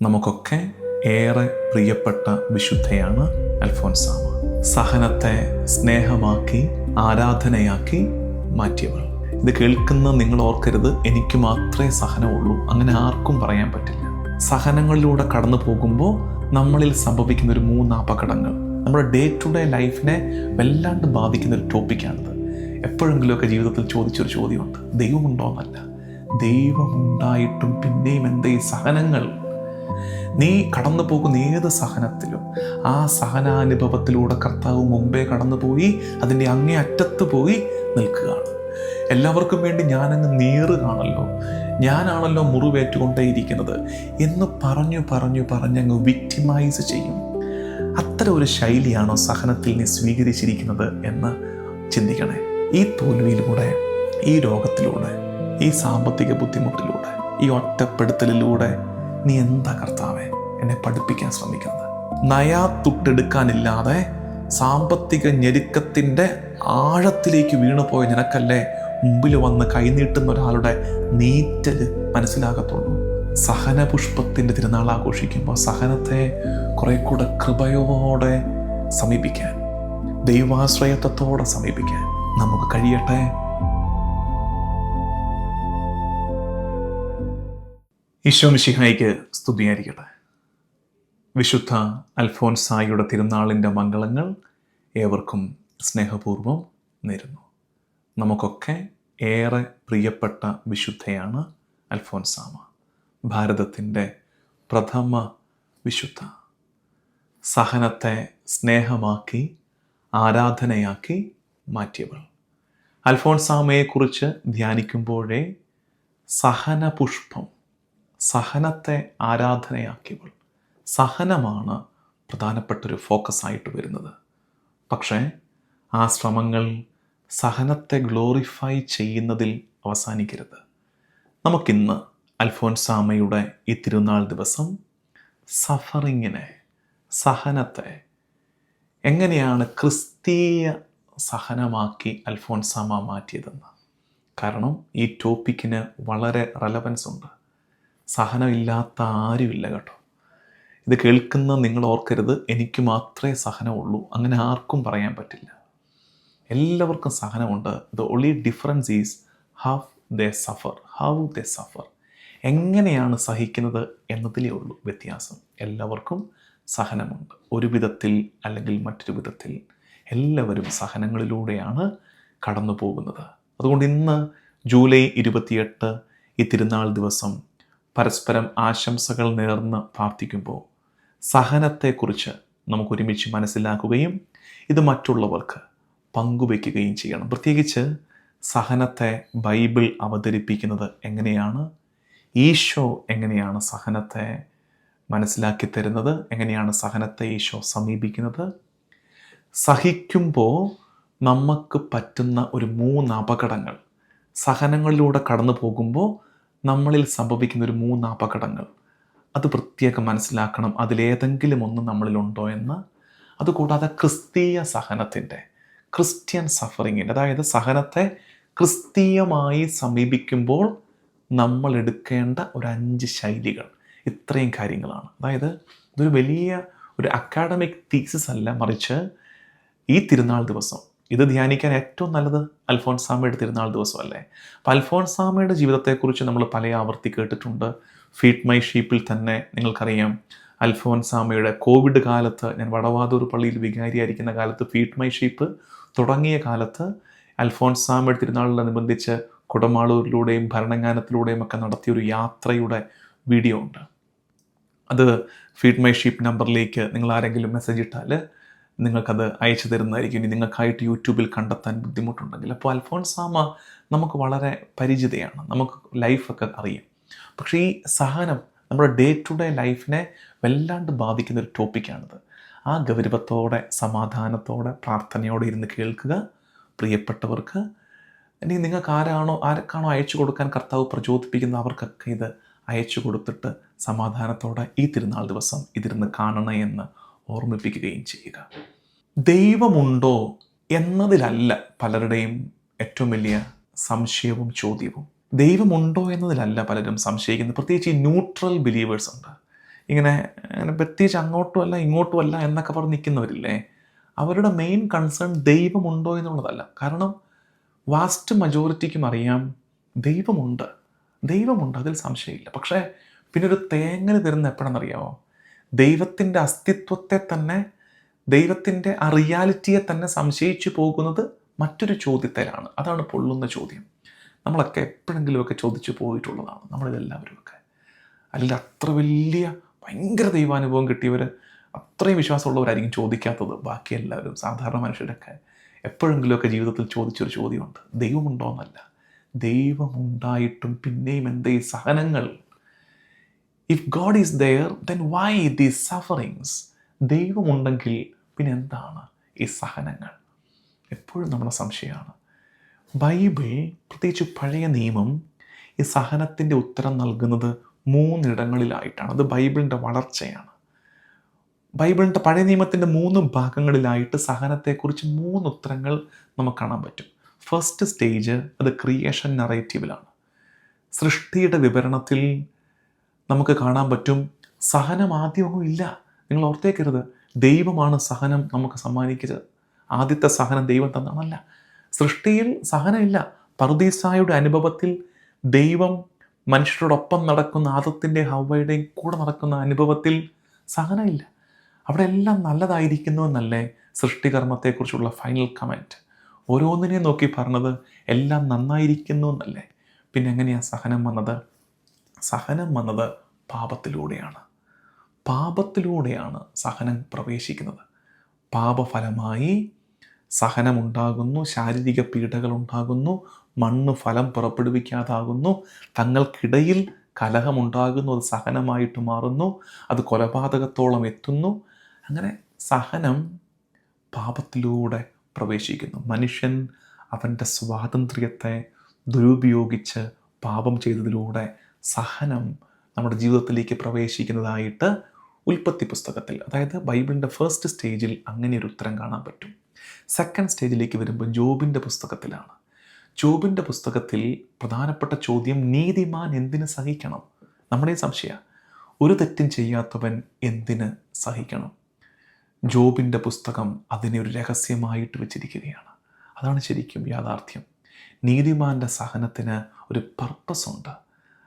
നമുക്കൊക്കെ ഏറെ പ്രിയപ്പെട്ട വിശുദ്ധയാണ് അൽഫോൻസാമ. സഹനത്തെ സ്നേഹമാക്കി ആരാധനയാക്കി മാറ്റിയവൾ. ഇത് കേൾക്കുന്ന നിങ്ങൾ ഓർക്കരുത്, എനിക്ക് മാത്രമേ സഹനമുള്ളൂ, അങ്ങനെ ആർക്കും പറയാൻ പറ്റില്ല. സഹനങ്ങളിലൂടെ കടന്നു പോകുമ്പോൾ നമ്മളിൽ സംഭവിക്കുന്ന ഒരു 3 അപകടങ്ങൾ നമ്മുടെ ഡേ ടു ഡേ ലൈഫിനെ വല്ലാണ്ട് ബാധിക്കുന്ന ഒരു ടോപ്പിക്കാണിത്. എപ്പോഴെങ്കിലുമൊക്കെ ജീവിതത്തിൽ ചോദിച്ചൊരു ചോദ്യമുണ്ട്, ദൈവമുണ്ടോയെന്നല്ല, ദൈവമുണ്ടായിട്ടും പിന്നെയും എന്താ ഈ സഹനങ്ങൾ? നീ കടന്നു പോകുന്ന ഏത് സഹനത്തിലും ആ സഹനാനുഭവത്തിലൂടെ കർത്താവ് മുമ്പേ കടന്നുപോയി അതിൻ്റെ അങ്ങേ അറ്റത്ത് പോയി നിൽക്കുകയാണ്. എല്ലാവർക്കും വേണ്ടി ഞാനങ്ങ് നീറുകയാണല്ലോ, ഞാനാണല്ലോ മുറിവേറ്റുകൊണ്ടേയിരിക്കുന്നത് എന്ന് പറഞ്ഞങ്ങ് വിക്ടിമൈസ് ചെയ്യും. അത്തരം ഒരു ശൈലിയാണോ സഹനത്തിൽ നീ സ്വീകരിച്ചിരിക്കുന്നത് എന്ന് ചിന്തിക്കണേ. ഈ തോൽവിയിലൂടെ, ഈ രോഗത്തിലൂടെ, ഈ സാമ്പത്തിക ബുദ്ധിമുട്ടിലൂടെ, ഈ ഒറ്റപ്പെടുത്തലിലൂടെ നീ എന്താ കർത്താവേ എന്നെ പഠിപ്പിക്കാൻ ശ്രമിക്കുന്നത്? നയാ തുട്ടെടുക്കാനില്ലാതെ സാമ്പത്തിക ഞെരുക്കത്തിൻ്റെ ആഴത്തിലേക്ക് വീണുപോയ നിനക്കല്ലേ മുമ്പിൽ വന്ന് കൈനീട്ടുന്ന ഒരാളുടെ നീറ്റൽ മനസ്സിലാകത്തുള്ളൂ. സഹനപുഷ്പത്തിൻ്റെ തിരുനാൾ ആഘോഷിക്കുമ്പോൾ സഹനത്തെ കുറെ കൂടെ കൃപയോടെ സമീപിക്കാൻ, ദൈവാശ്രയത്വത്തോടെ സമീപിക്കാൻ നമുക്ക് കഴിയട്ടെ. ഈശോ മിശിഹായ്ക്ക് സ്തുതിയായിരിക്കട്ടെ. വിശുദ്ധ അൽഫോൻസായുടെ തിരുനാളിൻ്റെ മംഗളങ്ങൾ ഏവർക്കും സ്നേഹപൂർവ്വം നേരുന്നു. നമുക്കൊക്കെ ഏറെ പ്രിയപ്പെട്ട വിശുദ്ധയാണ് അൽഫോൻസാമ, ഭാരതത്തിൻ്റെ പ്രഥമ വിശുദ്ധ. സഹനത്തെ സ്നേഹമാക്കി ആരാധനയാക്കി മാറ്റിയവൾ. അൽഫോൻസാമയെക്കുറിച്ച് ധ്യാനിക്കുമ്പോഴേ സഹനപുഷ്പം, സഹനത്തെ ആരാധനയാക്കിയവൾ, സഹനമാണ് പ്രധാനപ്പെട്ടൊരു ഫോക്കസായിട്ട് വരുന്നത്. പക്ഷേ ആ ശ്രമങ്ങൾ സഹനത്തെ ഗ്ലോറിഫൈ ചെയ്യുന്നതിൽ അവസാനിക്കരുത്. നമുക്കിന്ന് അൽഫോൻസാമയുടെ ഈ തിരുനാൾ ദിവസം സഫറിങ്ങിനെ, സഹനത്തെ എങ്ങനെയാണ് ക്രിസ്തീയ സഹനമാക്കി അൽഫോൻസാമ മാറ്റിയതെന്ന്. കാരണം ഈ ടോപ്പിക്കിന് വളരെ റെലവൻസ് ഉണ്ട്. സഹനമില്ലാത്ത ആരുമില്ല കേട്ടോ. ഇത് കേൾക്കുന്ന നിങ്ങൾ ഓർക്കരുത്, എനിക്ക് മാത്രമേ സഹനമുള്ളൂ, അങ്ങനെ ആർക്കും പറയാൻ പറ്റില്ല. എല്ലാവർക്കും സഹനമുണ്ട്. The only difference is how they suffer. എങ്ങനെയാണ് സഹിക്കുന്നത് എന്നതിലേ ഉള്ളൂ വ്യത്യാസം. എല്ലാവർക്കും സഹനമുണ്ട്, ഒരു വിധത്തിൽ അല്ലെങ്കിൽ മറ്റൊരു വിധത്തിൽ എല്ലാവരും സഹനങ്ങളിലൂടെയാണ് കടന്നു പോകുന്നത്. അതുകൊണ്ട് ഇന്ന് ജൂലൈ 28 ഈ തിരുനാൾ ദിവസം പരസ്പരം ആശംസകൾ നേർന്ന് പ്രാർത്ഥിക്കുമ്പോൾ സഹനത്തെക്കുറിച്ച് നമുക്കൊരുമിച്ച് മനസ്സിലാക്കുകയും ഇത് മറ്റുള്ളവർക്ക് പങ്കുവയ്ക്കുകയും ചെയ്യണം. പ്രത്യേകിച്ച് സഹനത്തെ ബൈബിൾ അവതരിപ്പിക്കുന്നത് എങ്ങനെയാണ്, ഈശോ എങ്ങനെയാണ് സഹനത്തെ മനസ്സിലാക്കി തരുന്നത്, എങ്ങനെയാണ് സഹനത്തെ ഈശോ സമീപിക്കുന്നത്. സഹിക്കുമ്പോൾ നമുക്ക് പറ്റുന്ന ഒരു 3 അപകടങ്ങൾ, സഹനങ്ങളിലൂടെ കടന്നു പോകുമ്പോൾ നമ്മളിൽ സംഭവിക്കുന്ന ഒരു 3 അപകടങ്ങൾ, അത് പ്രത്യേകം മനസ്സിലാക്കണം. അതിലേതെങ്കിലും ഒന്ന് നമ്മളിലുണ്ടോ എന്ന്. അതുകൂടാതെ ക്രിസ്തീയ സഹനത്തിൻ്റെ, ക്രിസ്ത്യൻ സഫറിങ്ങിൻ്റെ, അതായത് സഹനത്തെ ക്രിസ്തീയമായി സമീപിക്കുമ്പോൾ നമ്മൾ എടുക്കേണ്ട ഒരു 5 ശൈലികൾ, ഇത്രയും കാര്യങ്ങളാണ്. അതായത് ഇതൊരു വലിയ ഒരു അക്കാഡമിക് തീസിസ് അല്ല, മറിച്ച് ഈ തിരുനാൾ ദിവസം ഇത് ധ്യാനിക്കാൻ ഏറ്റവും നല്ലത് അൽഫോൻസാമയുടെ തിരുനാൾ ദിവസമല്ലേ. അപ്പോൾ അൽഫോൻസാമയുടെ ജീവിതത്തെക്കുറിച്ച് നമ്മൾ പല ആവർത്തി കേട്ടിട്ടുണ്ട്. ഫീഡ് മൈ ഷീപ്പിൽ തന്നെ നിങ്ങൾക്കറിയാം, അൽഫോൻസാമയുടെ കോവിഡ് കാലത്ത്, ഞാൻ വടവാതൂർ പള്ളിയിൽ വികാരിയായിരിക്കുന്ന കാലത്ത് ഫീഡ് മൈ ഷീപ്പ് തുടങ്ങിയ കാലത്ത് അൽഫോൻസാമയുടെ തിരുനാളിനനുബന്ധിച്ച് കുടമാളൂരിലൂടെയും ഭരണങ്ങാനത്തിലൂടെയും ഒക്കെ നടത്തിയൊരു യാത്രയുടെ വീഡിയോ ഉണ്ട്. അത് ഫീഡ് മൈ ഷീപ്പ് നമ്പറിലേക്ക് നിങ്ങൾ ആരെങ്കിലും മെസ്സേജ് ഇട്ടാൽ നിങ്ങൾക്കത് അയച്ചു തരുന്നതായിരിക്കും. ഇനി നിങ്ങൾക്കായിട്ട് യൂട്യൂബിൽ കണ്ടെത്താൻ ബുദ്ധിമുട്ടുണ്ടെങ്കിൽ. അപ്പോൾ അൽഫോൻസാമ നമുക്ക് വളരെ പരിചിതയാണ്, നമുക്ക് ലൈഫൊക്കെ അറിയാം. പക്ഷേ ഈ സഹനം നമ്മുടെ ഡേ ടു ഡേ ലൈഫിനെ വല്ലാണ്ട് ബാധിക്കുന്ന ഒരു ടോപ്പിക്കാണിത്. ആ ഗൗരവത്തോടെ, സമാധാനത്തോടെ, പ്രാർത്ഥനയോടെ ഇരുന്ന് കേൾക്കുക. പ്രിയപ്പെട്ടവർക്ക്, ഇനി നിങ്ങൾക്ക് ആർക്കാണോ അയച്ചു കൊടുക്കാൻ കർത്താവ് പ്രചോദിപ്പിക്കുന്ന അവർക്കൊക്കെ ഇത് അയച്ചു കൊടുത്തിട്ട് സമാധാനത്തോടെ ഈ തിരുനാൾ ദിവസം ഇതിരുന്ന് കാണണേ എന്ന് ഓർമ്മിപ്പിക്കുകയും ചെയ്യുക. ദൈവമുണ്ടോ എന്നതിലല്ല പലരുടെയും ഏറ്റവും വലിയ സംശയവും ചോദ്യവും. ദൈവമുണ്ടോ എന്നതിലല്ല പലരും സംശയിക്കുന്നത്. പ്രത്യേകിച്ച് ഈ ന്യൂട്രൽ ബിലീവേഴ്സ് ഉണ്ട്. ഇങ്ങനെ അങ്ങനെ പ്രത്യേകിച്ച് അങ്ങോട്ടും അല്ല ഇങ്ങോട്ടും അല്ല എന്നൊക്കെ പറഞ്ഞ് നിൽക്കുന്നവരില്ലേ, അവരുടെ മെയിൻ കൺസേൺ ദൈവമുണ്ടോ എന്നുള്ളതല്ല. കാരണം വാസ്റ്റ് മജോറിറ്റിക്കും അറിയാം ദൈവമുണ്ട്, ദൈവമുണ്ട്, അതിൽ സംശയമില്ല. പക്ഷേ പിന്നെ ഒരു തേങ്ങൽ തരുന്ന എപ്പോഴാണെന്നറിയാമോ? ദൈവത്തിൻ്റെ അസ്തിത്വത്തെ തന്നെ, ദൈവത്തിൻ്റെ ആ റിയാലിറ്റിയെ തന്നെ സംശയിച്ചു പോകുന്നത് മറ്റൊരു ചോദ്യത്തിലാണ്. അതാണ് പൊള്ളുന്ന ചോദ്യം. നമ്മളൊക്കെ എപ്പോഴെങ്കിലുമൊക്കെ ചോദിച്ചു പോയിട്ടുള്ളതാണ്, നമ്മളിതെല്ലാവരുമൊക്കെ. അല്ലെങ്കിൽ അത്ര വലിയ ഭയങ്കര ദൈവാനുഭവം കിട്ടിയവർ, അത്രയും വിശ്വാസമുള്ളവരായിരിക്കും ചോദിക്കാത്തത്. ബാക്കി എല്ലാവരും സാധാരണ മനുഷ്യരൊക്കെ എപ്പോഴെങ്കിലുമൊക്കെ ജീവിതത്തിൽ ചോദിച്ചൊരു ചോദ്യമുണ്ട്, ദൈവമുണ്ടോ എന്നല്ല, ദൈവമുണ്ടായിട്ടും പിന്നെയും എന്തേ ഈ സഹനങ്ങൾ? If God is there then why these sufferings? ദൈവമുണ്ടെങ്കിൽ പിന്നെ എന്താണ് ഈ സഹനങ്ങൾ? എപ്പോഴും നമ്മുടെ സംശയമാണ്. ബൈബിൾ, പ്രത്യേകിച്ച് പഴയ നിയമം, ഈ സഹനത്തിൻ്റെ ഉത്തരം നൽകുന്നത് 3 ഇടങ്ങളിലായിട്ടാണ്. അത് ബൈബിളിൻ്റെ വളർച്ചയാണ്. ബൈബിളിൻ്റെ പഴയ നിയമത്തിൻ്റെ 3 ഭാഗങ്ങളിലായിട്ട് സഹനത്തെക്കുറിച്ച് 3 ഉത്തരങ്ങൾ നമുക്ക് കാണാൻ പറ്റും. ഫസ്റ്റ് സ്റ്റേജ് അത് ക്രിയേഷൻ നറേറ്റീവിലാണ്. സൃഷ്ടിയുടെ വിവരണത്തിൽ നമുക്ക് കാണാൻ പറ്റും സഹനം ആദ്യമൊന്നും ഇല്ല. നിങ്ങൾ ഓർത്തേക്കരുത്, ദൈവമാണ് സഹനം നമുക്ക് സമ്മാനിക്കുന്നത്. ആദ്യത്തെ സഹനം ദൈവം തന്നാണല്ല. സൃഷ്ടിയിൽ സഹനമില്ല. പറുദീസായുടെ അനുഭവത്തിൽ ദൈവം മനുഷ്യരോടൊപ്പം നടക്കുന്ന ആദത്തിൻ്റെ ഹവ്വയുടെയും കൂടെ നടക്കുന്ന അനുഭവത്തിൽ സഹനമില്ല. അവിടെ എല്ലാം നല്ലതായിരിക്കുന്നു എന്നല്ലേ സൃഷ്ടികർമ്മത്തെക്കുറിച്ചുള്ള ഫൈനൽ കമൻറ്റ്. ഓരോന്നിനെയും നോക്കി പറഞ്ഞത് എല്ലാം നന്നായിരിക്കുന്നു എന്നല്ലേ. പിന്നെ എങ്ങനെയാണ് സഹനം വന്നത്? സഹനം വന്നത് പാപത്തിലൂടെയാണ്. പാപത്തിലൂടെയാണ് സഹനം പ്രവേശിക്കുന്നത്. പാപഫലമായി സഹനമുണ്ടാകുന്നു, ശാരീരിക പീഡകൾ ഉണ്ടാകുന്നു, മണ്ണ് ഫലം പുറപ്പെടുവിക്കാതാകുന്നു, തങ്ങൾക്കിടയിൽ കലഹമുണ്ടാകുന്നു, അത് സഹനമായിട്ട് മാറുന്നു, അത് കൊലപാതകത്തോളം എത്തുന്നു. അങ്ങനെ സഹനം പാപത്തിലൂടെ പ്രവേശിക്കുന്നു. മനുഷ്യൻ അവൻ്റെ സ്വാതന്ത്ര്യത്തെ ദുരുപയോഗിച്ച് പാപം ചെയ്തതിലൂടെ സഹനം നമ്മുടെ ജീവിതത്തിലേക്ക് പ്രവേശിക്കുന്നതായിട്ട് ഉൽപ്പത്തി പുസ്തകത്തിൽ, അതായത് ബൈബിളിൻ്റെ ഫസ്റ്റ് സ്റ്റേജിൽ അങ്ങനെ ഒരു ഉത്തരം കാണാൻ പറ്റും. സെക്കൻഡ് സ്റ്റേജിലേക്ക് വരുമ്പോൾ ജോബിൻ്റെ പുസ്തകത്തിലാണ്. ജോബിൻ്റെ പുസ്തകത്തിൽ പ്രധാനപ്പെട്ട ചോദ്യം, നീതിമാൻ എന്തിന് സഹിക്കണം? നമ്മുടെ സംശയം, ഒരു തെറ്റും ചെയ്യാത്തവൻ എന്തിന് സഹിക്കണം? ജോബിൻ്റെ പുസ്തകം അതിനെ ഒരു രഹസ്യമായിട്ട് വെച്ചിരിക്കുകയാണ്. അതാണ് ശരിക്കും യാഥാർത്ഥ്യം. നീതിമാൻ്റെ സഹനത്തിന് ഒരു പർപ്പസ് ഉണ്ട്,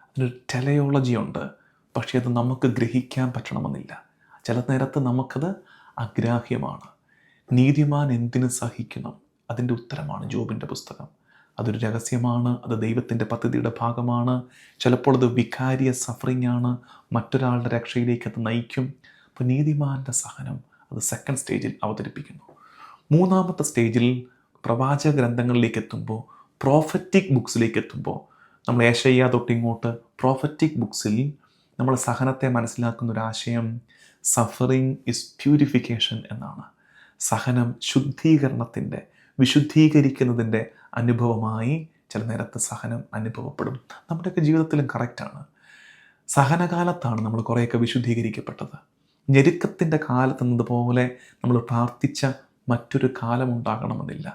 അതിനൊരു ടെലയോളജി ഉണ്ട്. പക്ഷേ അത് നമുക്ക് ഗ്രഹിക്കാൻ പറ്റണമെന്നില്ല. ചില നേരത്ത് നമുക്കത് അഗ്രാഹ്യമാണ്. നീതിമാൻ എന്തിന് സഹിക്കണം? അതിൻ്റെ ഉത്തരമാണ് ജോബിൻ്റെ പുസ്തകം. അതൊരു രഹസ്യമാണ്, അത് ദൈവത്തിൻ്റെ പദ്ധതിയുടെ ഭാഗമാണ്. ചിലപ്പോൾ അത് വികാരിയസ് സഫറിങ് ആണ്, മറ്റൊരാളുടെ രക്ഷയിലേക്ക് അത് നയിക്കും. അപ്പോൾ നീതിമാൻ്റെ സഹനം അത് സെക്കൻഡ് സ്റ്റേജിൽ അവതരിപ്പിക്കുന്നു. മൂന്നാമത്തെ സ്റ്റേജിൽ പ്രവാചക ഗ്രന്ഥങ്ങളിലേക്ക് എത്തുമ്പോൾ, പ്രോഫറ്റിക് ബുക്സിലേക്ക് എത്തുമ്പോൾ, നമ്മൾ ഏശയ്യ തൊട്ടിങ്ങോട്ട് പ്രോഫറ്റിക് ബുക്സിൽ നമ്മൾ സഹനത്തെ മനസ്സിലാക്കുന്ന ഒരു ആശയം സഫറിങ് ഇസ് പ്യൂരിഫിക്കേഷൻ എന്നാണ്. സഹനം ശുദ്ധീകരണത്തിൻ്റെ, വിശുദ്ധീകരിക്കുന്നതിൻ്റെ അനുഭവമായി ചില നേരത്തെ സഹനം അനുഭവപ്പെടും. നമ്മുടെയൊക്കെ ജീവിതത്തിലും കറക്റ്റാണ്. സഹനകാലത്താണ് നമ്മൾ കുറേയൊക്കെ വിശുദ്ധീകരിക്കപ്പെട്ടത്. ഞെരുക്കത്തിൻ്റെ കാലത്തെന്നതുപോലെ നമ്മൾ പ്രാർത്ഥിച്ച മറ്റൊരു കാലം ഉണ്ടാകണമെന്നില്ല.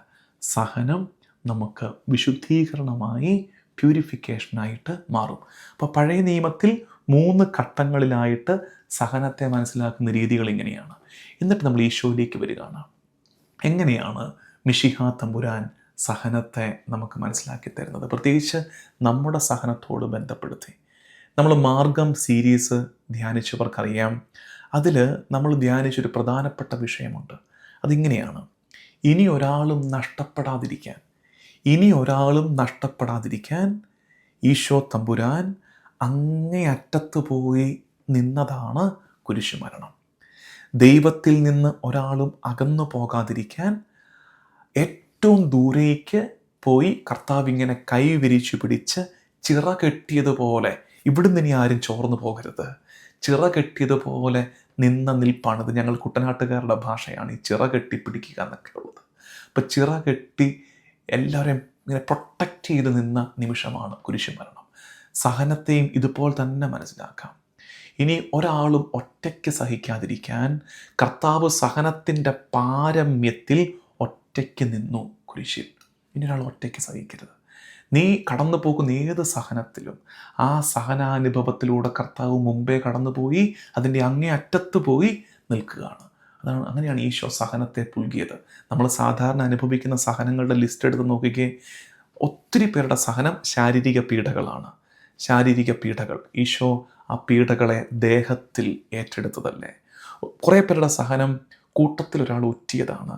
സഹനം നമുക്ക് വിശുദ്ധീകരണമായി, പ്യൂരിഫിക്കേഷനായിട്ട് മാറും. അപ്പോൾ പഴയ നിയമത്തിൽ 3 ഘട്ടങ്ങളിലായിട്ട് സഹനത്തെ മനസ്സിലാക്കുന്ന രീതികൾ ഇങ്ങനെയാണ്. എന്നിട്ട് നമ്മൾ ഈശോയിലേക്ക് വരികയാണ്. എങ്ങനെയാണ് മിശിഹാ തമ്പുരാൻ സഹനത്തെ നമുക്ക് മനസ്സിലാക്കി തരുന്നത്? പ്രത്യേകിച്ച് നമ്മുടെ സഹനത്തോട് ബന്ധപ്പെടുത്തി നമ്മൾ മാർഗം സീരീസ് ധ്യാനിച്ചവർക്കറിയാം. അതിൽ നമ്മൾ ധ്യാനിച്ചൊരു പ്രധാനപ്പെട്ട വിഷയമുണ്ട്. അതിങ്ങനെയാണ്, ഇനി ഒരാളും നഷ്ടപ്പെടാതിരിക്കാൻ ഈശോ തമ്പുരാൻ അങ്ങേയറ്റത്ത് പോയി നിന്നതാണ് കുരിശുമരണം. ദൈവത്തിൽ നിന്ന് ഒരാളും അകന്നു പോകാതിരിക്കാൻ ഏറ്റവും ദൂരേക്ക് പോയി കർത്താവ് ഇങ്ങനെ കൈ വിരിച്ചു പിടിച്ച് ചിറകെട്ടിയതുപോലെ, ഇവിടുന്ന് ഇനി ആരും ചോർന്നു പോകരുത്, ചിറകെട്ടിയതുപോലെ നിന്ന നിൽപ്പാണിത്. ഞങ്ങൾ കുട്ടനാട്ടുകാരുടെ ഭാഷയാണ് ഈ ചിറകെട്ടി പിടിക്കുക എന്നൊക്കെ ഉള്ളത്. അപ്പം ചിറകെട്ടി എല്ലാവരെയും ഇങ്ങനെ പ്രൊട്ടക്റ്റ് ചെയ്ത് നിന്ന നിമിഷമാണ് കുരിശുമരണം. സഹനത്തെയും ഇതുപോലെ തന്നെ മനസ്സിലാക്കാം. ഇനി ഒരാളും ഒറ്റയ്ക്ക് സഹിക്കാതിരിക്കാൻ കർത്താവ് സഹനത്തിൻ്റെ പാരമ്യത്തിൽ ഒറ്റയ്ക്ക് നിന്നു കുരിശിൽ. ഇനി ഒരാൾ ഒറ്റയ്ക്ക് സഹിക്കരുത്. നീ കടന്നു പോകുന്ന ഏത് സഹനത്തിലും ആ സഹനാനുഭവത്തിലൂടെ കർത്താവ് മുമ്പേ കടന്നുപോയി അതിൻ്റെ അങ്ങേ അറ്റത്ത് പോയി നിൽക്കുകയാണ്. അങ്ങനെയാണ് ഈശോ സഹനത്തെ പുൽകിയത്. നമ്മൾ സാധാരണ അനുഭവിക്കുന്ന സഹനങ്ങളുടെ ലിസ്റ്റ് എടുത്ത് നോക്കിക്കേ. ഒത്തിരി പേരുടെ സഹനം ശാരീരിക പീഡകളാണ്. ശാരീരിക പീഡകൾ. ഈശോ ആ പീഡകളെ ദേഹത്തിൽ ഏറ്റെടുത്തതല്ലേ. കുറേ പേരുടെ സഹനം കൂട്ടത്തിൽ ഒരാൾ ഒറ്റിയതാണ്.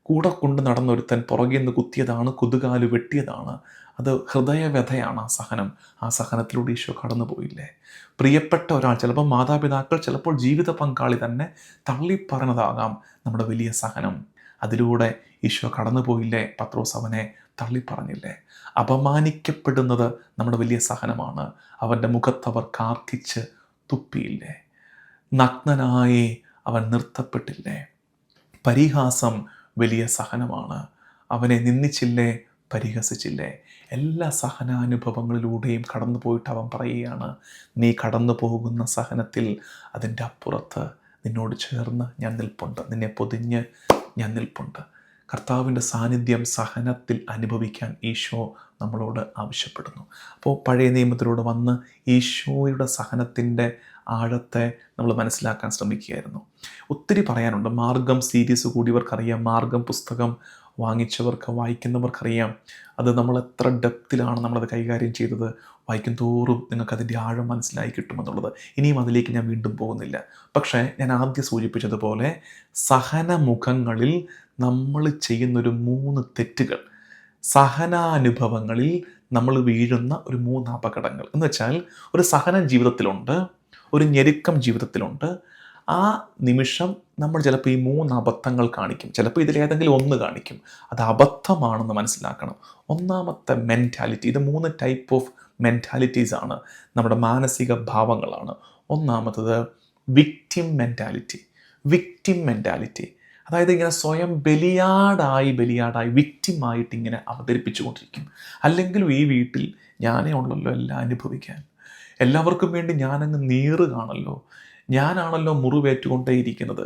കൂടെ കൊണ്ട് നടന്നൊരുത്തൻ പുറകിൽ നിന്ന് കുത്തിയതാണ്, കുതുകാല് വെട്ടിയതാണ്. അത് ഹൃദയവ്യഥയാണ് ആ സഹനം. ആ സഹനത്തിലൂടെ ഈശോ കടന്നുപോയില്ലേ. പ്രിയപ്പെട്ട ഒരാൾ, ചിലപ്പോൾ മാതാപിതാക്കൾ, ചിലപ്പോൾ ജീവിത പങ്കാളി തന്നെ തള്ളിപ്പറഞ്ഞതാകാം നമ്മുടെ വലിയ സഹനം. അതിലൂടെ ഈശോ കടന്നുപോയില്ലേ. പത്രോസ് അവനെ തള്ളിപ്പറഞ്ഞില്ലേ. അപമാനിക്കപ്പെടുന്നത് നമ്മുടെ വലിയ സഹനമാണ്. അവൻ്റെ മുഖത്തവർ കാർക്കിച്ച് തുപ്പിയില്ലേ. നഗ്നനായി അവൻ നിർത്തപ്പെട്ടില്ലേ. പരിഹാസം വലിയ സഹനമാണ്. അവനെ നിന്ദിച്ചില്ലേ, പരിഹസിച്ചില്ലേ. എല്ലാ സഹനാനുഭവങ്ങളിലൂടെയും കടന്നു പോയിട്ട് അവൻ പറയുകയാണ്, നീ കടന്നു പോകുന്ന സഹനത്തിൽ അതിൻ്റെ അപ്പുറത്ത് നിന്നോട് ചേർന്ന് ഞാൻ നിൽപ്പുണ്ട്, നിന്നെ പൊതിഞ്ഞ് ഞാൻ നിൽപ്പുണ്ട്. കർത്താവിൻ്റെ സാന്നിധ്യം സഹനത്തിൽ അനുഭവിക്കാൻ ഈശോ നമ്മളോട് ആവശ്യപ്പെടുന്നു. അപ്പോൾ പഴയ നിയമത്തിലൂടെ വന്ന് ഈശോയുടെ സഹനത്തിൻ്റെ ആഴത്തെ നമ്മൾ മനസ്സിലാക്കാൻ ശ്രമിക്കുകയായിരുന്നു. ഒത്തിരി പറയാനുണ്ട്. മാർഗം സീരീസ് കൂടിയവർക്കറിയാം, മാർഗം പുസ്തകം വാങ്ങിച്ചവർക്ക്, വായിക്കുന്നവർക്കറിയാം അത് നമ്മൾ എത്ര ഡെപ്തിലാണ് നമ്മളത് കൈകാര്യം ചെയ്തത്. വായിക്കും തോറും നിങ്ങൾക്കതിൻ്റെ ആഴം മനസ്സിലായി കിട്ടുമെന്നുള്ളത്. ഇനിയും അതിലേക്ക് ഞാൻ വീണ്ടും പോകുന്നില്ല. പക്ഷേ ഞാൻ ആദ്യം സൂചിപ്പിച്ചതുപോലെ സഹനമുഖങ്ങളിൽ നമ്മൾ ചെയ്യുന്നൊരു 3 തെറ്റുകൾ, സഹനാനുഭവങ്ങളിൽ നമ്മൾ വീഴുന്ന ഒരു 3 അപകടങ്ങൾ എന്ന് വെച്ചാൽ, ഒരു സഹനം ജീവിതത്തിലുണ്ട്, ഒരു ഞെരുക്കം ജീവിതത്തിലുണ്ട്. ആ നിമിഷം നമ്മൾ ചിലപ്പോൾ ഈ 3 അബദ്ധങ്ങൾ കാണിക്കും. ചിലപ്പോൾ ഇതിലേതെങ്കിലും ഒന്ന് കാണിക്കും. അത് അബദ്ധമാണെന്ന് മനസ്സിലാക്കണം. ഒന്നാമത്തെ മെൻറ്റാലിറ്റി, ഇത് 3 ടൈപ്പ് ഓഫ് മെൻറ്റാലിറ്റീസ് ആണ്, നമ്മുടെ മാനസിക ഭാവങ്ങളാണ്. ഒന്നാമത്തത് വിക്ടിം മെൻറ്റാലിറ്റി. വിക്ടിം മെൻറ്റാലിറ്റി അതായത് ഇങ്ങനെ സ്വയം ബലിയാടായി വിക്ടിമായിട്ട് ഇങ്ങനെ അവതരിപ്പിച്ചുകൊണ്ടിരിക്കും. അല്ലെങ്കിലും ഈ വീട്ടിൽ ഞാനേ ഉള്ളല്ലോ എല്ലാം അനുഭവിക്കാൻ, എല്ലാവർക്കും വേണ്ടി ഞാനങ്ങ് നീറുകയാണല്ലോ, ഞാനാണല്ലോ മുറിവേറ്റുകൊണ്ടേയിരിക്കുന്നത്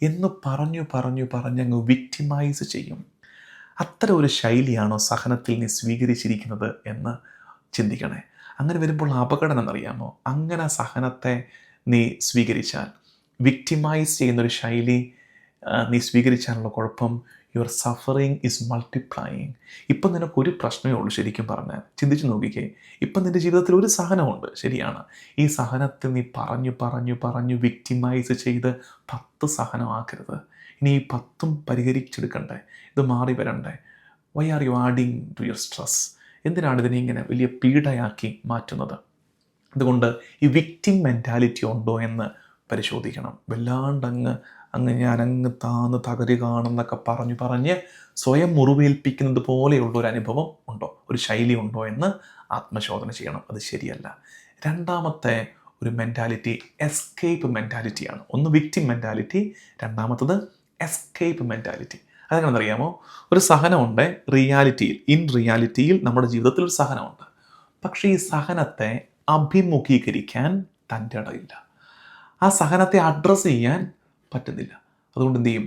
എന്ന് പറഞ്ഞങ്ങ് വിക്ടിമൈസ് ചെയ്യും. അത്തരം ഒരു ശൈലിയാണോ സഹനത്തിൽ നീ സ്വീകരിച്ചിരിക്കുന്നത് എന്ന് ചിന്തിക്കണേ. അങ്ങനെ വരുമ്പോൾ അപകടം എന്നറിയാമോ? അങ്ങനെ സഹനത്തെ നീ സ്വീകരിച്ചാൽ, വിക്ടിമൈസ് ചെയ്യുന്നൊരു ശൈലി നീ സ്വീകരിച്ചാലുള്ള കുഴപ്പം, യുവർ സഫറിങ് ഇസ് മൾട്ടിപ്ലൈയിങ്. ഇപ്പം നിനക്കൊരു പ്രശ്നമേ ഉള്ളൂ. ശരിക്കും പറഞ്ഞാൽ ചിന്തിച്ച് നോക്കിക്കേ, ഇപ്പം നിൻ്റെ ജീവിതത്തിൽ ഒരു സഹനമുണ്ട്, ശരിയാണ്. ഈ സഹനത്തിൽ നീ പറഞ്ഞു വിക്ടിമൈസ് ചെയ്ത് 10 സഹനമാക്കരുത്. ഇനി ഈ 10ഉം പരിഹരിച്ചെടുക്കണ്ടേ, ഇത് മാറി വരണ്ടേ. Why are you adding to your stress? എന്തിനാണ് ഇതിനെ ഇങ്ങനെ വലിയ പീഡയാക്കി മാറ്റുന്നത്? അതുകൊണ്ട് ഈ വിക്ടിം മെൻറ്റാലിറ്റി ഉണ്ടോ എന്ന് പരിശോധിക്കണം. വല്ലാണ്ടങ്ങ് ഞാനങ്ങ് താന്ന് തകരുകയാണെന്നൊക്കെ പറഞ്ഞ് സ്വയം മുറിവേൽപ്പിക്കുന്നത് പോലെയുള്ള ഒരു അനുഭവം ഉണ്ടോ, ഒരു ശൈലി ഉണ്ടോ എന്ന് ആത്മശോധന ചെയ്യണം. അത് ശരിയല്ല. രണ്ടാമത്തെ ഒരു മെൻറ്റാലിറ്റി എസ്കേപ്പ് മെൻറ്റാലിറ്റിയാണ്. ഒന്ന് വിക്ടിം മെൻറ്റാലിറ്റി, രണ്ടാമത്തത് എസ്കേപ്പ് മെൻറ്റാലിറ്റി. അതെങ്ങനെയെന്നറിയാമോ? ഒരു സഹനമുണ്ട് ഇൻ റിയാലിറ്റിയിൽ നമ്മുടെ ജീവിതത്തിൽ ഒരു സഹനമുണ്ട്. പക്ഷേ ഈ സഹനത്തെ അഭിമുഖീകരിക്കാൻ തൻ്റെ ഇടയില്ല. ആ സഹനത്തെ അഡ്രസ്സ് ചെയ്യാൻ പറ്റുന്നില്ല. അതുകൊണ്ട് എന്ത് ചെയ്യും?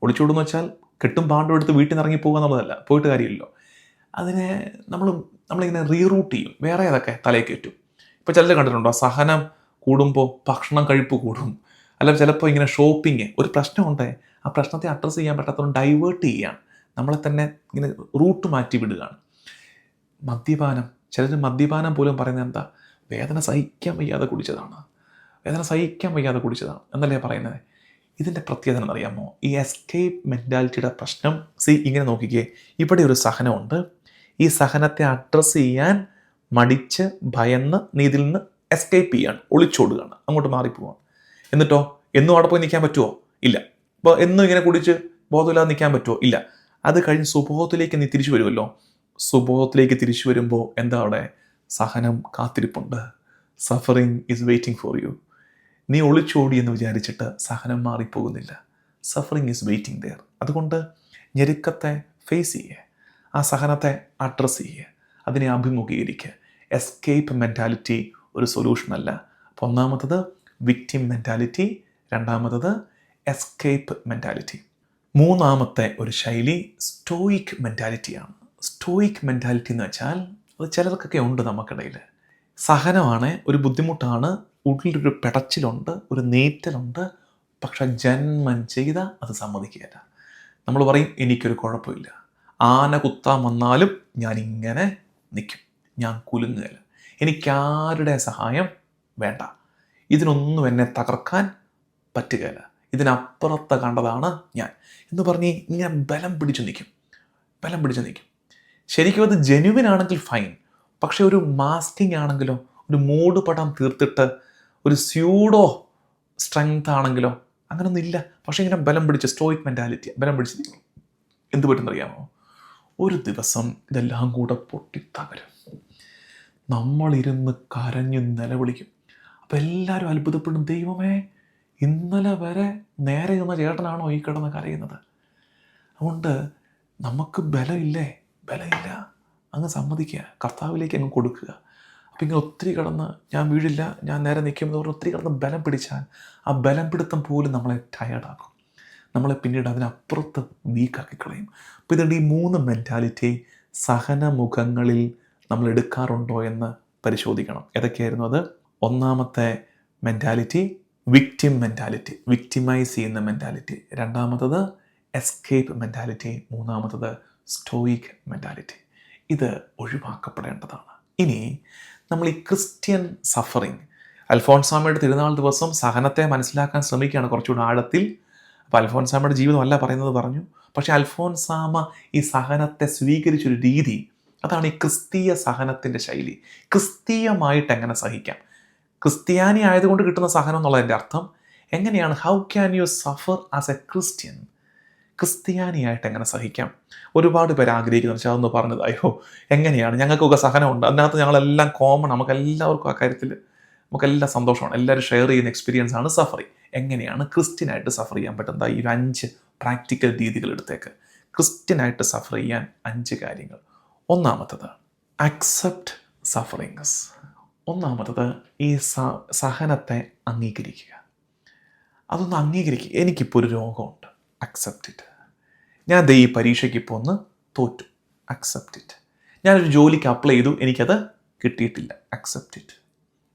ഒളിച്ചോടും എന്ന് വെച്ചാൽ കെട്ടും പാണ്ടും എടുത്ത് വീട്ടിൽ നിന്ന് ഇറങ്ങി പോകുക എന്നുള്ളതല്ല, പോയിട്ട് കാര്യമില്ലല്ലോ. അതിനെ നമ്മളിങ്ങനെ റീറൂട്ട് ചെയ്യും, വേറെ ഏതൊക്കെ തലയിൽ കയറ്റും. ഇപ്പോൾ ചിലർ കണ്ടിട്ടുണ്ടോ, സഹനം കൂടുമ്പോൾ ഭക്ഷണം കഴിപ്പ് കൂടും, അല്ല ചിലപ്പോൾ ഇങ്ങനെ ഷോപ്പിങ്, ഒരു പ്രശ്നമുണ്ടേ ആ പ്രശ്നത്തെ അഡ്രസ്സ് ചെയ്യാൻ പറ്റാത്തതുകൊണ്ട് ഡൈവേർട്ട് ചെയ്യുകയാണ്, നമ്മളെ തന്നെ ഇങ്ങനെ റൂട്ട് മാറ്റി വിടുകയാണ്. മദ്യപാനം, ചിലർ മദ്യപാനം പോലും പറയുന്നത് എന്താ, വേദന സഹിക്കാൻ വയ്യാതെ കുടിച്ചതാണ് എന്നല്ലേ പറയുന്നത്. ഇതിൻ്റെ പ്രത്യേകത എന്നറിയാമോ? ഈ എസ്കേപ്പ് മെൻറ്റാലിറ്റിയുടെ പ്രശ്നം ഇങ്ങനെ നോക്കിക്കേ. ഇവിടെ ഒരു സഹനമുണ്ട്, ഈ സഹനത്തെ അഡ്രസ്സ് ചെയ്യാൻ മടിച്ച് ഭയന്ന് നീ ഇതിൽ നിന്ന് എസ്കേപ്പ് ചെയ്യാണ്, ഒളിച്ചോടുകയാണ്, അങ്ങോട്ട് മാറിപ്പോവാണ്. എന്നിട്ടോ എന്നും അവിടെ പോയി നിൽക്കാൻ പറ്റുമോ? ഇല്ല. ഇപ്പോൾ എന്നും ഇങ്ങനെ കുടിച്ച് ബോധമില്ലാതെ നിൽക്കാൻ പറ്റുമോ? ഇല്ല. അത് കഴിഞ്ഞ് സുബോധത്തിലേക്ക് നീ തിരിച്ചു വരുമല്ലോ. സുബോധത്തിലേക്ക് തിരിച്ചു വരുമ്പോൾ എന്താ അവിടെ? സഹനം കാത്തിരിപ്പുണ്ട്. Suffering is waiting for you. നീ ഒളിച്ചോടി എന്ന് വിചാരിച്ചിട്ട് സഹനം മാറിപ്പോകുന്നില്ല. Suffering is waiting there. അതുകൊണ്ട് ഞെരുക്കത്തെ ഫേസ് ചെയ്യുക, ആ സഹനത്തെ അഡ്രസ്സ് ചെയ്യുക, അതിനെ അഭിമുഖീകരിക്കുക. എസ്കേപ്പ് മെൻറ്റാലിറ്റി ഒരു സൊല്യൂഷനല്ല. അപ്പോൾ ഒന്നാമത്തത് വിക്ടിം മെൻറ്റാലിറ്റി, രണ്ടാമത്തത് എസ്കേപ്പ് മെൻറ്റാലിറ്റി. മൂന്നാമത്തെ ഒരു ശൈലി സ്റ്റോയിക് മെൻറ്റാലിറ്റിയാണ്. സ്റ്റോയിക് മെൻറ്റാലിറ്റി എന്ന് വെച്ചാൽ അത് ചിലർക്കൊക്കെ ഉണ്ട് നമുക്കിടയിൽ. സഹനമാണ്, ഒരു ബുദ്ധിമുട്ടാണ്, ഉള്ളിലൊരു പിടച്ചിലുണ്ട്, ഒരു നീറ്റലുണ്ട്, പക്ഷെ ജന്മം ചെയ്ത അത് സമ്മതിക്കുകയില്ല. നമ്മൾ പറയും എനിക്കൊരു കുഴപ്പമില്ല, ആന കുത്താൻ വന്നാലും ഞാനിങ്ങനെ നിൽക്കും, ഞാൻ കുലുങ്ങുകയില്ല, എനിക്കാരുടെ സഹായം വേണ്ട, ഇതിനൊന്നും എന്നെ തകർക്കാൻ പറ്റുകയില്ല, ഇതിനപ്പുറത്ത് കണ്ടതാണ് ഞാൻ എന്ന് പറഞ്ഞ് ഇങ്ങനെ ബലം പിടിച്ചു നിൽക്കും. ശരിക്കും അത് ജെന്യുവിൻ ആണെങ്കിൽ ഫൈൻ. പക്ഷെ ഒരു മാസ്കിങ് ആണെങ്കിലോ, ഒരു മൂഡ് പടം തീർത്തിട്ട് ഒരു സ്യൂഡോ സ്ട്രെങ്ത് ആണെങ്കിലോ അങ്ങനൊന്നും ഇല്ല. പക്ഷെ ഇങ്ങനെ ബലം പിടിച്ച് സ്റ്റോയിക് മെൻറ്റാലിറ്റി ബലം പിടിച്ച് നിൽക്കണം. എന്ത് പറ്റുന്നറിയാമോ? ഒരു ദിവസം ഇതെല്ലാം കൂടെ പൊട്ടിത്തകരും. നമ്മളിരുന്ന് കരഞ്ഞ് നിലവിളിക്കും. അപ്പം എല്ലാവരും അത്ഭുതപ്പെടും, ദൈവമേ ഇന്നലെ വരെ നേരെ നിന്ന ചേട്ടനാണോ ഈ കിടന്ന് കരയുന്നത്? അതുകൊണ്ട് നമുക്ക് ബലമില്ല, അങ്ങ് സമ്മതിക്കുക, കർത്താവിലേക്ക് അങ്ങ് കൊടുക്കുക. അപ്പം ഇങ്ങനെ ഒത്തിരി കിടന്ന് ഞാൻ വീഴില്ല, ഞാൻ നേരെ നിൽക്കുമെന്ന് പറഞ്ഞ് ഒത്തിരി കിടന്ന് ബലം പിടിച്ചാൽ ആ ബലം പിടുത്തം പോലും നമ്മളെ ടയേർഡാക്കും, നമ്മളെ പിന്നീട് അതിനപ്പുറത്ത് വീക്കാക്കി കളയും. അപ്പോൾ ഇതുകൊണ്ട് ഈ 3 മെൻറ്റാലിറ്റി സഹനമുഖങ്ങളിൽ നമ്മൾ എടുക്കാറുണ്ടോ എന്ന് പരിശോധിക്കണം. ഏതൊക്കെയായിരുന്നു അത്? ഒന്നാമത്തെ മെൻറ്റാലിറ്റി വിക്ടിം മെൻറ്റാലിറ്റി, വിക്ടിമൈസ് ചെയ്യുന്ന മെൻറ്റാലിറ്റി. രണ്ടാമത്തത് എസ്കേപ്പ് മെൻറ്റാലിറ്റി. മൂന്നാമത്തത് സ്റ്റോയിക് മെൻറ്റാലിറ്റി. ഇത് ഒഴിവാക്കപ്പെടേണ്ടതാണ്. ഇനി നമ്മൾ ഈ ക്രിസ്ത്യൻ സഫറിങ്, അൽഫോൻസാമയുടെ തിരുനാൾ ദിവസം സഹനത്തെ മനസ്സിലാക്കാൻ ശ്രമിക്കുകയാണ് കുറച്ചുകൂടി ആഴത്തിൽ. അപ്പോൾ അൽഫോൻസാമയുടെ ജീവിതമല്ല പറഞ്ഞു. പക്ഷേ അൽഫോൻസാമ ഈ സഹനത്തെ സ്വീകരിച്ചൊരു രീതി, അതാണ് ഈ ക്രിസ്തീയ സഹനത്തിൻ്റെ ശൈലി. ക്രിസ്തീയമായിട്ട് എങ്ങനെ സഹിക്കാം, ക്രിസ്ത്യാനി ആയതുകൊണ്ട് കിട്ടുന്ന സഹനം എന്നുള്ളതിൻ്റെ അർത്ഥം എങ്ങനെയാണ്? How can you suffer as a Christian? ക്രിസ്ത്യാനിയായിട്ട് എങ്ങനെ സഹിക്കാം? ഒരുപാട് പേര് ആഗ്രഹിക്കുന്നു, പക്ഷേ അതൊന്ന് പറഞ്ഞത്, അയ്യോ എങ്ങനെയാണ്, ഞങ്ങൾക്കൊക്കെ സഹനമുണ്ട്, അതിനകത്ത് ഞങ്ങളെല്ലാം കോമൺ, നമുക്കെല്ലാവർക്കും ആ കാര്യത്തിൽ നമുക്കെല്ലാം സന്തോഷമാണ്, എല്ലാവരും ഷെയർ ചെയ്യുന്ന എക്സ്പീരിയൻസ് ആണ് സഫറിങ്. എങ്ങനെയാണ് ക്രിസ്ത്യനായിട്ട് സഫർ ചെയ്യാൻ പറ്റുന്നത്? ഈ 5 പ്രാക്ടിക്കൽ രീതികൾ എടുത്തേക്ക്. ക്രിസ്ത്യനായിട്ട് സഫർ ചെയ്യാൻ 5 കാര്യങ്ങൾ. ഒന്നാമത്തത് അക്സെപ്റ്റ് സഫറിങ്സ്. ഒന്നാമത്തത് ഈ സഹനത്തെ അംഗീകരിക്കുക. അതൊന്ന് അംഗീകരിക്കുക. എനിക്കിപ്പോൾ ഒരു രോഗമുണ്ട്, അക്സെപ്റ്റ് ഇറ്റ്. ഞാൻ ഈ പരീക്ഷയ്ക്ക് ഇപ്പോൾ ഒന്ന് തോറ്റു, അക്സെപ്റ്റ് ഇറ്റ്. ഞാനൊരു ജോലിക്ക് അപ്ലൈ ചെയ്തു, എനിക്കത് കിട്ടിയിട്ടില്ല, അക്സെപ്റ്റ് ഇറ്റ്.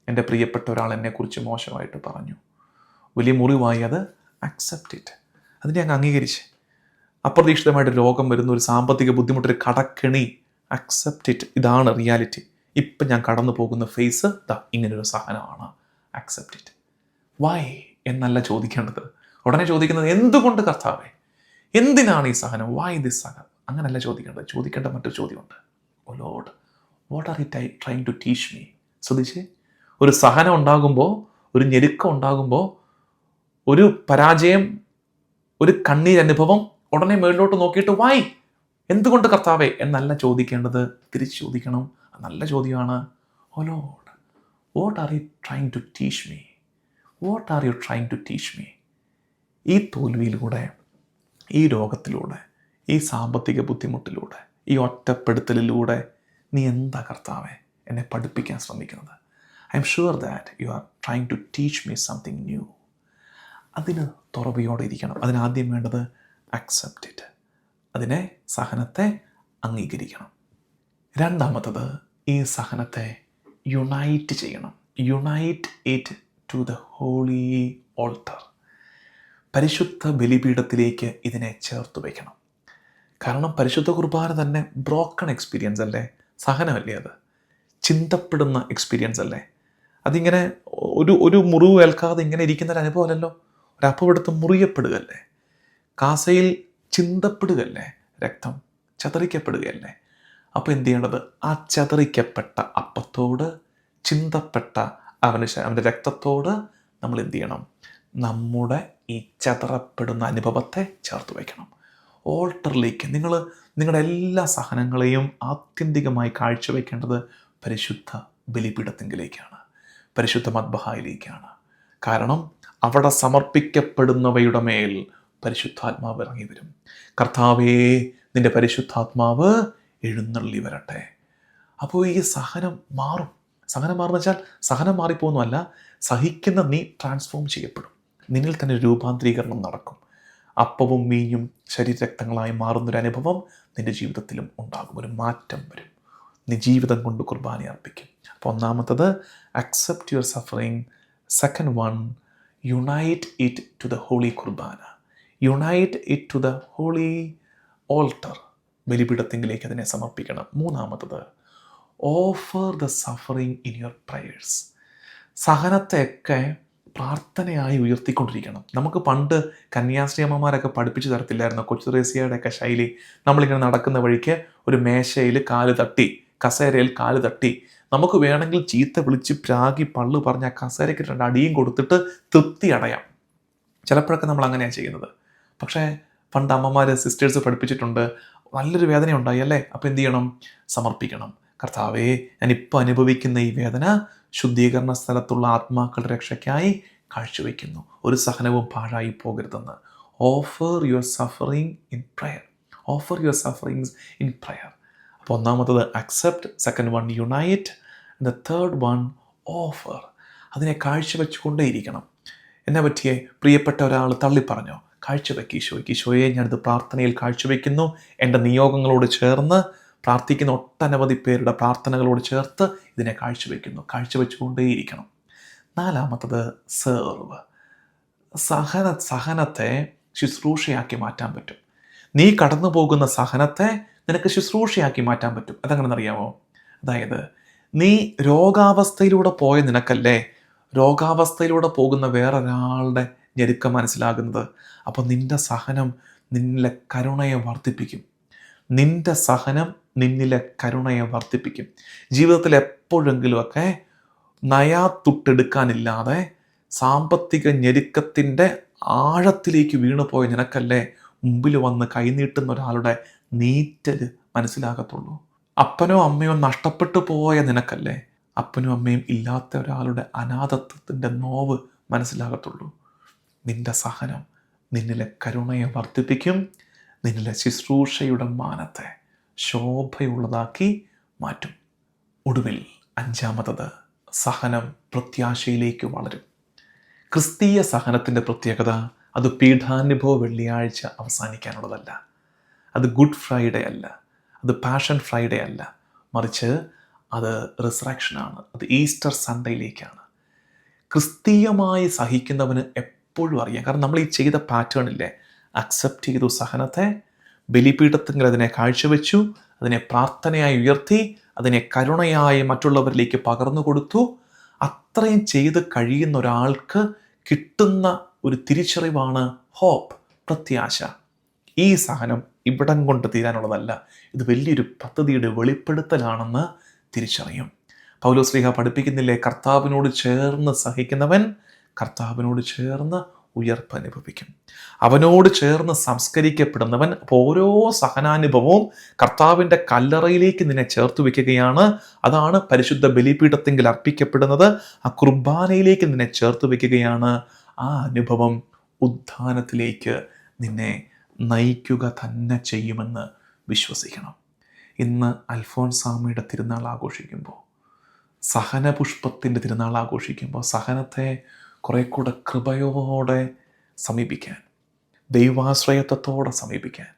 എൻ്റെ പ്രിയപ്പെട്ട ഒരാൾ എന്നെക്കുറിച്ച് മോശമായിട്ട് പറഞ്ഞു, വലിയ മുറിവായി, അത് അക്സെപ്റ്റ് ഇറ്റ്. അതിനെ അങ്ങ് അംഗീകരിച്ച്. അപ്രതീക്ഷിതമായിട്ട് രോഗം വരുന്ന, ഒരു സാമ്പത്തിക ബുദ്ധിമുട്ടൊരു കടക്കെണി, അക്സെപ്റ്റ് ഇറ്റ്. ഇതാണ് റിയാലിറ്റി. ഇപ്പം ഞാൻ കടന്നു പോകുന്ന ഫേസ് ഇങ്ങനൊരു സഹനമാണ്, അക്സെപ്റ്റ് ഇറ്റ്. വൈ എന്നല്ല ചോദിക്കേണ്ടത്. ഉടനെ ചോദിക്കുന്നത് എന്തുകൊണ്ട് കർത്താവേ, എന്തിനാണ് ഈ സഹനം, വൈ ദിസ് സഹനം? അങ്ങനല്ല ചോദിക്കേണ്ടത്. ചോദിക്കേണ്ട മറ്റൊരു ചോദ്യമുണ്ട്, O Lord what are you trying to teach me? ശ്രദ്ധിച്ച്, ഒരു സഹനം ഉണ്ടാകുമ്പോൾ, ഒരു ഞെരുക്കം ഉണ്ടാകുമ്പോൾ, ഒരു പരാജയം, ഒരു കണ്ണീരനുഭവം, ഉടനെ മേളിലോട്ട് നോക്കിയിട്ട് വൈ, എന്തുകൊണ്ട് കർത്താവേ എന്നല്ല ചോദിക്കേണ്ടത്. തിരിച്ച് ചോദിക്കണം. നല്ല ചോദ്യമാണ്, O Lord what are you trying to teach me? What are you trying to teach me? ഈ തോൽവിയിലൂടെ, ഈ രോഗത്തിലൂടെ, ഈ സാമ്പത്തിക ബുദ്ധിമുട്ടിലൂടെ, ഈ ഒറ്റപ്പെടുത്തലിലൂടെ നീ എന്താ കർത്താവേ എന്നെ പഠിപ്പിക്കാൻ ശ്രമിക്കുന്നത്? I am sure that you are trying to teach me something new. അതിന് തുറവിയോടെ ഇരിക്കണം. അതിനാദ്യം വേണ്ടത് അക്സെപ്റ്റ് ഇറ്റ്. അതിനെ, സഹനത്തെ അംഗീകരിക്കണം. രണ്ടാമത്തത് ഈ സഹനത്തെ യുണൈറ്റ് ചെയ്യണം. Unite it to the holy altar. പരിശുദ്ധ ബലിപീഠത്തിലേക്ക് ഇതിനെ ചേർത്ത് വയ്ക്കണം. കാരണം പരിശുദ്ധ കുർബാന തന്നെ ബ്രോക്കൺ എക്സ്പീരിയൻസ് അല്ലേ? സഹനമല്ലേ അത്? ചിന്തപ്പെടുന്ന എക്സ്പീരിയൻസ് അല്ലേ? അതിങ്ങനെ ഒരു മുറിവ് ഏൽക്കാതെ ഇങ്ങനെ ഇരിക്കുന്ന ഒരു അനുഭവമല്ലല്ലോ. ഒരപ്പമെടുത്ത് മുറിയപ്പെടുകയല്ലേ, കാസയിൽ ചിന്തപ്പെടുകയല്ലേ, രക്തം ചതറിക്കപ്പെടുകയല്ലേ. അപ്പോൾ എന്ത് ചെയ്യേണ്ടത്? ആ ചതറിക്കപ്പെട്ട അപ്പത്തോട്, ചിന്തപ്പെട്ട അവൻ്റെ രക്തത്തോട് നമ്മൾ എന്ത് ചെയ്യണം? നമ്മുടെ ഈ ചതറപ്പെടുന്ന അനുഭവത്തെ ചേർത്ത് വയ്ക്കണം. ഓൾട്ടറിലേക്ക് നിങ്ങളുടെ എല്ലാ സഹനങ്ങളെയും ആത്യന്തികമായി കാഴ്ചവെക്കേണ്ടത് പരിശുദ്ധ ബലിപീഠത്തിങ്കിലേക്കാണ്, പരിശുദ്ധ മദ്ബഹായിലേക്കാണ്. കാരണം അവിടെ സമർപ്പിക്കപ്പെടുന്നവയുടെ മേൽ പരിശുദ്ധാത്മാവ് ഇറങ്ങി വരും. കർത്താവേ നിൻ്റെ പരിശുദ്ധാത്മാവ് എഴുന്നള്ളി വരട്ടെ. അപ്പോൾ ഈ സഹനം മാറും. സഹനം മാറുന്ന വെച്ചാൽ സഹനം മാറിപ്പോകുന്നതല്ല, സഹിക്കുന്ന നീ ട്രാൻസ്ഫോം ചെയ്യപ്പെടും. നിന്നിൽ തന്നെ രൂപാന്തരീകരണം നടക്കും. അപ്പവും മീഞ്ഞും ശരീരരക്തങ്ങളായി മാറുന്നൊരു അനുഭവം നിൻ്റെ ജീവിതത്തിലും ഉണ്ടാകും. ഒരു മാറ്റം വരും. നീ ജീവിതം കൊണ്ട് കുർബാന അർപ്പിക്കും. അപ്പോൾ ഒന്നാമത്തത് accept your suffering. Second one, unite it to the holy Qurbana. Unite it to the holy altar. ബലിപീഠത്തിങ്കിലേക്ക് അതിനെ സമർപ്പിക്കണം. മൂന്നാമത്തത്, offer the suffering in your prayers. സഹനത്തെയൊക്കെ പ്രാർത്ഥനയായി ഉയർത്തിക്കൊണ്ടിരിക്കണം. നമുക്ക് പണ്ട് കന്യാസ്ത്രീ അമ്മമാരൊക്കെ പഠിപ്പിച്ചു തരത്തില്ലായിരുന്നു കൊച്ചു ത്രേസ്യയുടെയൊക്കെ ശൈലി. നമ്മളിങ്ങനെ നടക്കുന്ന വഴിക്ക് ഒരു മേശയിൽ കാല് തട്ടി, കസേരയിൽ കാല് തട്ടി, നമുക്ക് വേണമെങ്കിൽ ചീത്ത വിളിച്ച് പ്രാഗി പള്ളു പറഞ്ഞ് ആ കസേരയ്ക്ക് 2 അടിയും കൊടുത്തിട്ട് തൃപ്തി അടയാം. ചിലപ്പോഴൊക്കെ നമ്മൾ അങ്ങനെയാണ് ചെയ്യുന്നത്. പക്ഷേ പണ്ട് അമ്മമാർ, സിസ്റ്റേഴ്സ് പഠിപ്പിച്ചിട്ടുണ്ട്, നല്ലൊരു വേദന ഉണ്ടായി അല്ലേ, അപ്പോൾ എന്ത് ചെയ്യണം? സമർപ്പിക്കണം. കർത്താവേ, ഞാനിപ്പോൾ അനുഭവിക്കുന്ന ഈ വേദന ശുദ്ധീകരണ സ്ഥലത്തുള്ള ആത്മാക്കളുടെ രക്ഷയ്ക്കായി കാഴ്ചവെക്കുന്നു. ഒരു സഹനവും പാഴായി പോകരുതെന്ന്. Offer your suffering in prayer. Offer your sufferings in prayer. അപ്പോൾ ഒന്നാമത്തത് accept, second one unite, the third one offer. അതിനെ കാഴ്ചവെച്ചുകൊണ്ടേയിരിക്കണം. എന്നെ പറ്റിയേ പ്രിയപ്പെട്ട ഒരാൾ തള്ളിപ്പറഞ്ഞോ? കാഴ്ചവെക്ക് ഈശോയ്ക്ക്. ഈശോയെ, ഞാനിത് പ്രാർത്ഥനയിൽ കാഴ്ചവെക്കുന്നു. എൻ്റെ നിയോഗങ്ങളോട് ചേർന്ന് പ്രാർത്ഥിക്കുന്ന ഒട്ടനവധി പേരുടെ പ്രാർത്ഥനകളോട് ചേർത്ത് ഇതിനെ കാഴ്ചവെക്കുന്നു. കാഴ്ചവെച്ചുകൊണ്ടേയിരിക്കണം. നാലാമത്തത് സെർവ്. സഹനത്തെ ശുശ്രൂഷയാക്കി മാറ്റാൻ പറ്റും. നീ കടന്നു പോകുന്ന സഹനത്തെ നിനക്ക് ശുശ്രൂഷയാക്കി മാറ്റാൻ പറ്റും. അതെങ്ങനെയെന്നറിയാമോ? അതായത്, നീ രോഗാവസ്ഥയിലൂടെ പോയ നിനക്കല്ലേ രോഗാവസ്ഥയിലൂടെ പോകുന്ന വേറൊരാളുടെ ഞെരുക്കം മനസ്സിലാകുന്നത്. അപ്പോൾ നിൻ്റെ സഹനം നിന്നിലെ കരുണയെ വർദ്ധിപ്പിക്കും. നിൻ്റെ സഹനം നിന്നിലെ കരുണയെ വർദ്ധിപ്പിക്കും. ജീവിതത്തിൽ എപ്പോഴെങ്കിലുമൊക്കെ നയാത്തുട്ടെടുക്കാനില്ലാതെ സാമ്പത്തിക ഞെരുക്കത്തിൻ്റെ ആഴത്തിലേക്ക് വീണുപോയ നിനക്കല്ലേ മുമ്പിൽ വന്ന് കൈനീട്ടുന്ന ഒരാളുടെ നീറ്റൽ മനസ്സിലാകത്തുള്ളൂ. അപ്പനോ അമ്മയോ നഷ്ടപ്പെട്ടു പോയ നിനക്കല്ലേ അപ്പനും അമ്മയും ഇല്ലാത്ത ഒരാളുടെ അനാഥത്വത്തിൻ്റെ നോവ് മനസ്സിലാകത്തുള്ളൂ. നിന്റെ സഹനം നിന്നിലെ കരുണയെ വർദ്ധിപ്പിക്കും. നിന്നിലെ ശുശ്രൂഷയുടെ മാനത്തെ ശോഭയുള്ളതാക്കി മാറ്റും. ഒടുവിൽ അഞ്ചാമത്തത്, സഹനം പ്രത്യാശയിലേക്ക് വളരും. ക്രിസ്തീയ സഹനത്തിൻ്റെ പ്രത്യേകത അത് പീഠാനുഭവ വെള്ളിയാഴ്ച അവസാനിക്കാനുള്ളതല്ല. അത് ഗുഡ് ഫ്രൈഡേ അല്ല. അത് പാഷൻ ഫ്രൈഡേ അല്ല. മറിച്ച് അത് റിസറക്ഷനാണ്. അത് ഈസ്റ്റർ സൺഡേയിലേക്കാണ്. ക്രിസ്തീയമായി സഹിക്കുന്നവന് എപ്പോഴും അറിയാം. കാരണം നമ്മൾ ഈ ചെയ്ത പാറ്റേണില്ലേ, അക്സെപ്റ്റ് ചെയ്തു സഹനത്തെ, ബലിപീഠത്തിൽ അതിനെ കാഴ്ചവെച്ചു, അതിനെ പ്രാർത്ഥനയായി ഉയർത്തി, അതിനെ കരുണയായി മറ്റുള്ളവരിലേക്ക് പകർന്നു കൊടുത്തു. അത്രയും ചെയ്ത് കഴിയുന്ന ഒരാൾക്ക് കിട്ടുന്ന ഒരു തിരിച്ചറിവാണ് ഹോപ്പ്, പ്രത്യാശ. ഈ സഹനം ഇവിടം കൊണ്ട് തീരാനുള്ളതല്ല, ഇത് വലിയൊരു പദ്ധതിയുടെ വെളിപ്പെടുത്തലാണെന്ന് തിരിച്ചറിയും. പൗലോസ്ലീഹ പഠിപ്പിക്കുന്നില്ലേ, കർത്താവിനോട് ചേർന്ന് സഹിക്കുന്നവൻ കർത്താവിനോട് ചേർന്ന് ഉയർപ്പ് അനുഭവിക്കും. അവനോട് ചേർന്ന് സംസ്കരിക്കപ്പെടുന്നവൻ. അപ്പോൾ ഓരോ സഹനാനുഭവവും കർത്താവിൻ്റെ കല്ലറയിലേക്ക് നിന്നെ ചേർത്ത് വയ്ക്കുകയാണ്. അതാണ് പരിശുദ്ധ ബലിപീഠത്തിങ്കിൽ അർപ്പിക്കപ്പെടുന്നത്. ആ കുർബാനയിലേക്ക് നിന്നെ ചേർത്ത് വയ്ക്കുകയാണ്. ആ അനുഭവം ഉത്ഥാനത്തിലേക്ക് നിന്നെ നയിക്കുക തന്നെ ചെയ്യുമെന്ന് വിശ്വസിക്കണം. ഇന്ന് അൽഫോൻസാമയുടെ തിരുനാൾ ആഘോഷിക്കുമ്പോൾ, സഹനപുഷ്പത്തിൻ്റെ തിരുനാൾ ആഘോഷിക്കുമ്പോൾ, സഹനത്തെ കുറെ കൂടെ കൃപയോടെ സമീപിക്കാൻ, ദൈവാശ്രയത്വത്തോടെ സമീപിക്കാൻ,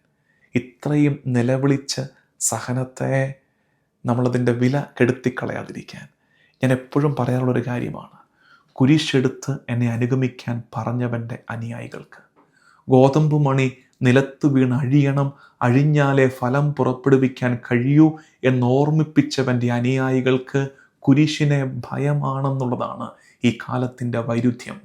ഇത്രയും നിലവിളിച്ച് സഹനത്തെ നമ്മളതിൻ്റെ വില കെടുത്തിക്കളയാതിരിക്കാൻ ഞാൻ എപ്പോഴും പറയാറുള്ളൊരു കാര്യമാണ്, കുരിശെടുത്ത് എന്നെ അനുഗമിക്കാൻ പറഞ്ഞവൻ്റെ അനുയായികൾക്ക് ഗോതമ്പ് മണി നിലത്ത് വീണ് അഴിയണം, അഴിഞ്ഞാലേ ഫലം പുറപ്പെടുവിക്കാൻ കഴിയൂ എന്നോർമ്മിപ്പിച്ചവൻ്റെ അനുയായികൾക്ക് കുരിശിനെ ഭയമാണെന്നുള്ളതാണ് ഈ കാലത്തിൻ്റെ വൈരുദ്ധ്യം.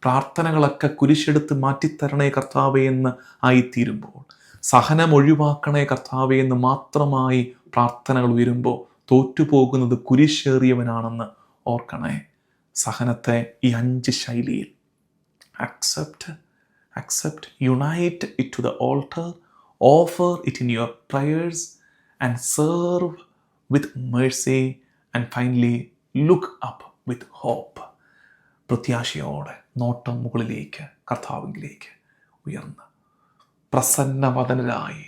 പ്രാർത്ഥനകളൊക്കെ കുരിശെടുത്ത് മാറ്റിത്തരണേ കർത്താവേ എന്ന് ആയിത്തീരുമ്പോൾ, സഹനം ഒഴിവാക്കണേ കർത്താവേ എന്ന് മാത്രമായി പ്രാർത്ഥനകൾ ഉയരുമ്പോൾ തോറ്റുപോകുന്നത് കുരിശേറിയവനാണെന്ന് ഓർക്കണേ. സഹനത്തെ ഈ 5 ശൈലിയിൽ accept, unite it to the altar, offer it in your prayers, and serve with mercy, and finally look up with hope. പ്രത്യാശയോടെ നോട്ടം മുകളിലേക്ക്, കർത്താവിലേക്ക് ഉയർന്ന് പ്രസന്നവദനരായി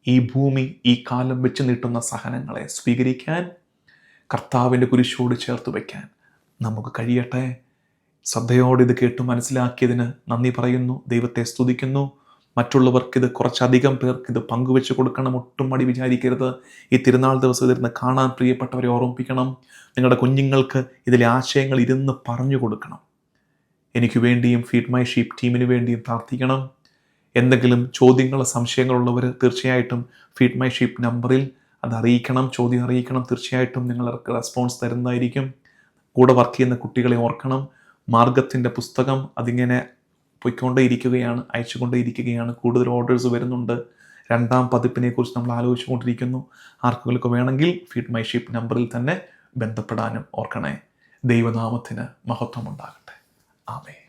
ഈ ഭൂമി ഈ കാലം വെച്ച് നീട്ടുന്ന സഹനങ്ങളെ സ്വീകരിക്കാൻ, കർത്താവിൻ്റെ കുരിശോട് ചേർത്ത് വയ്ക്കാൻ നമുക്ക് കഴിയട്ടെ. ശ്രദ്ധയോടെ ഇത് കേട്ട് മനസ്സിലാക്കിയതിന് നന്ദി പറയുന്നു. ദൈവത്തെ സ്തുതിക്കുന്നു. മറ്റുള്ളവർക്കിത് കുറച്ചധികം പേർക്കിത് പങ്കുവെച്ച് കൊടുക്കണം. ഒട്ടും മടി വിചാരിക്കരുത്. ഈ തിരുനാൾ ദിവസം ഇതിരുന്ന് കാണാൻ പ്രിയപ്പെട്ടവരെ ഓർമ്മിപ്പിക്കണം. നിങ്ങളുടെ കുഞ്ഞുങ്ങൾക്ക് ഇതിലെ ആശയങ്ങൾ ഇരുന്ന് പറഞ്ഞു കൊടുക്കണം. എനിക്ക് വേണ്ടിയും ഫീഡ് മൈ ഷീപ്പ് ടീമിന് വേണ്ടിയും പ്രാർത്ഥിക്കണം. എന്തെങ്കിലും ചോദ്യങ്ങളോ സംശയങ്ങളുള്ളവർ തീർച്ചയായിട്ടും ഫീഡ് മൈ ഷീപ്പ് നമ്പറിൽ അത് അറിയിക്കണം, ചോദ്യം അറിയിക്കണം. തീർച്ചയായിട്ടും നിങ്ങൾക്ക് റെസ്പോൺസ് തരുന്നതായിരിക്കും. കൂടെ വർക്ക് ചെയ്യുന്ന കുട്ടികളെ ഓർക്കണം. മാർഗത്തിൻ്റെ പുസ്തകം അതിങ്ങനെ പോയിക്കൊണ്ടേയിരിക്കുകയാണ്, അയച്ചുകൊണ്ടേയിരിക്കുകയാണ്. കൂടുതൽ ഓർഡേഴ്സ് വരുന്നുണ്ട്. 2ാം പതിപ്പിനെക്കുറിച്ച് നമ്മൾ ആലോചിച്ചുകൊണ്ടിരിക്കുന്നു. ആർക്കെങ്കിലും വേണമെങ്കിൽ ഫീഡ് മൈ ഷീപ്പ് നമ്പറിൽ തന്നെ ബന്ധപ്പെടാനും ഓർക്കണേ. ദൈവനാമത്തിന് മഹത്വം ഉണ്ടാകട്ടെ. ആമേൻ.